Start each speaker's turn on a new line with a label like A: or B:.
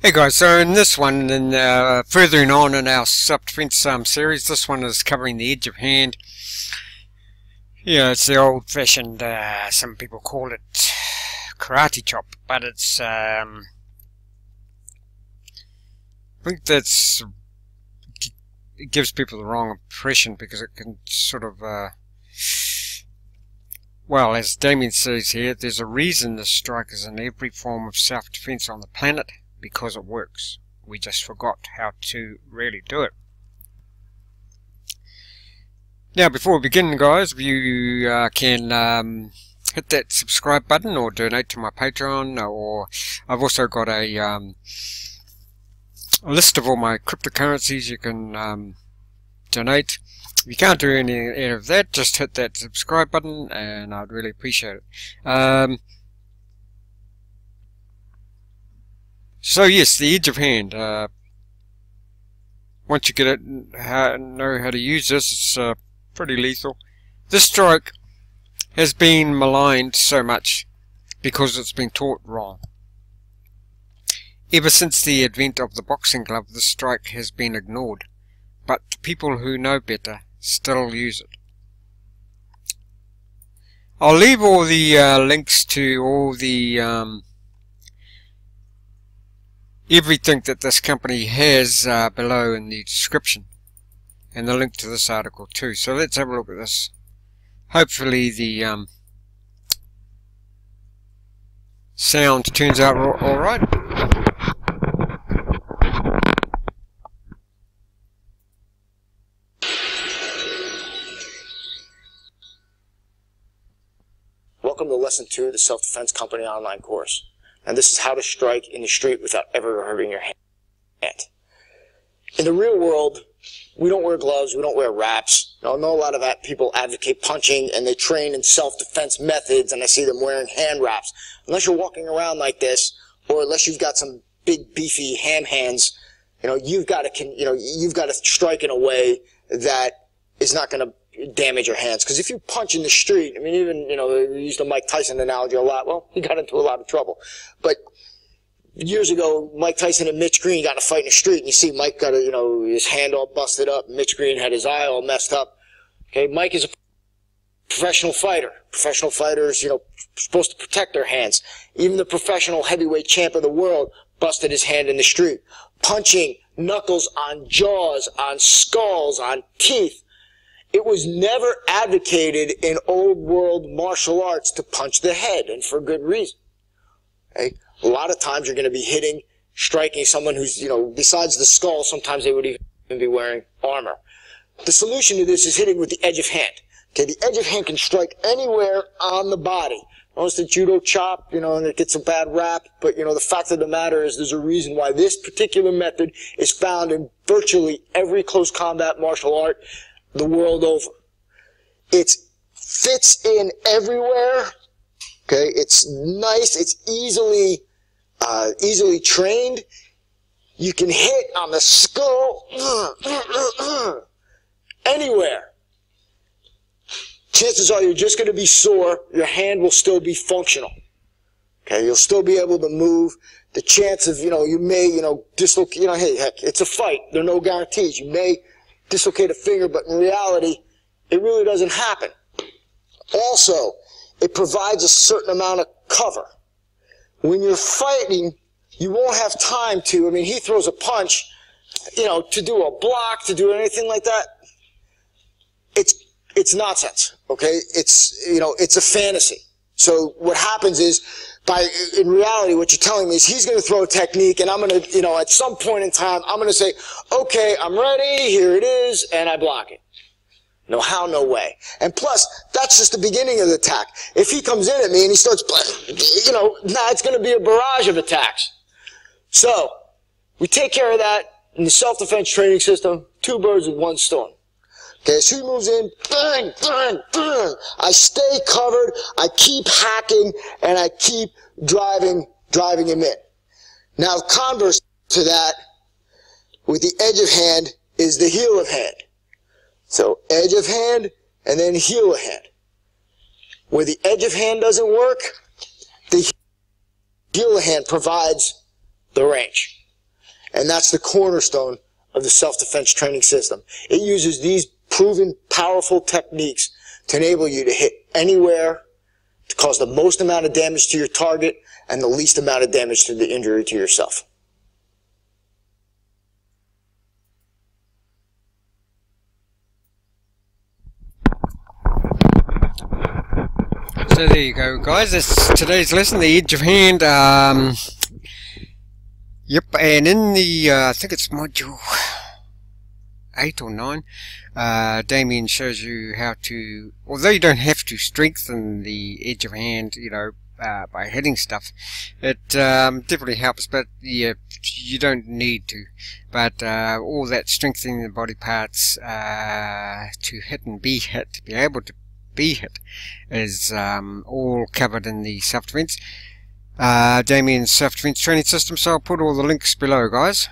A: Hey guys, so in this one, furthering on in our self-defense series, this one is covering the edge of hand. Yeah, it's the old-fashioned, some people call it karate chop, but it's, I think it gives people the wrong impression because it can sort of, well, as Damien says here, there's a reason this strike is in every form of self-defense on the planet. Because it works. We just forgot how to really do it. Now, before we begin, guys, if you can hit that subscribe button or donate to my Patreon, or I've also got a list of all my cryptocurrencies you can donate. If you can't do any of that, just hit that subscribe button and I'd really appreciate it. So yes, the edge of hand. Once you get it, know how to use this, it's pretty lethal. This strike has been maligned so much because it's been taught wrong. Ever since the advent of the boxing glove, this strike has been ignored, but people who know better still use it. I'll leave all the links to all the everything that this company has below in the description, and the link to this article too. So let's have a look at this. Hopefully the sound turns out alright.
B: Welcome to Lesson 2 of the Self-Defense Company online course. And this is how to strike in the street without ever hurting your hand. In the real world, we don't wear gloves, we don't wear wraps. I know a lot of people advocate punching and they train in self-defense methods, and I see them wearing hand wraps. Unless you're walking around like this, or unless you've got some big beefy ham hands, you've got to strike in a way that is not going to damage your hands. Because if you punch in the street, I mean, even, we used the Mike Tyson analogy a lot. Well, he got into a lot of trouble. But years ago, Mike Tyson and Mitch Green got in a fight in the street, and you see Mike got his hand all busted up. Mitch Green had his eye all messed up. Okay, Mike is a professional fighter. Professional fighters, supposed to protect their hands. Even the professional heavyweight champ of the world busted his hand in the street. Punching knuckles on jaws, on skulls, on teeth. It was never advocated in old world martial arts to punch the head, and for good reason. Okay? A lot of times you're going to be striking someone who's, besides the skull, sometimes they would even be wearing armor. The solution to this is hitting with the edge of hand. Okay, the edge of hand can strike anywhere on the body. Notice the judo chop, and it gets a bad rap, but, the fact of the matter is there's a reason why this particular method is found in virtually every close combat martial art the world over. It fits in everywhere. Okay, it's nice. It's easily trained. You can hit on the skull anywhere. Chances are you're just going to be sore. Your hand will still be functional. Okay, you'll still be able to move. The chance of you may dislocate. Hey, heck, it's a fight. There are no guarantees. You may dislocate a finger, but in reality, it really doesn't happen. Also, it provides a certain amount of cover. When you're fighting, you won't have time to, he throws a punch, to do a block, to do anything like that. It's nonsense, okay? It's a fantasy. So what happens is, in reality, what you're telling me is he's going to throw a technique, and I'm going to, at some point in time, I'm going to say, okay, I'm ready, here it is, and I block it. No how, no way. And plus, that's just the beginning of the attack. If he comes in at me and he starts, it's going to be a barrage of attacks. So, we take care of that in the self-defense training system, 2 birds with 1 stone. Okay, so he moves in, bang, bang, bang. I stay covered, I keep hacking, and I keep driving him in. Now, converse to that, with the edge of hand, is the heel of hand. So, edge of hand, and then heel of hand. Where the edge of hand doesn't work, the heel of hand provides the range. And that's the cornerstone of the self-defense training system. It uses these proven, powerful techniques to enable you to hit anywhere, to cause the most amount of damage to your target and the least amount of damage to the injury to yourself.
A: So there you go, guys. That's today's lesson, the edge of hand. Yep, and in the I think it's module 8 or 9, Damien shows you how to, although you don't have to strengthen the edge of hand, you know, by hitting stuff, it definitely helps, but yeah, you don't need to. But all that strengthening the body parts to hit and be hit, to be able to be hit, is all covered in the self-defense. Damien's self-defense training system, so I'll put all the links below, guys.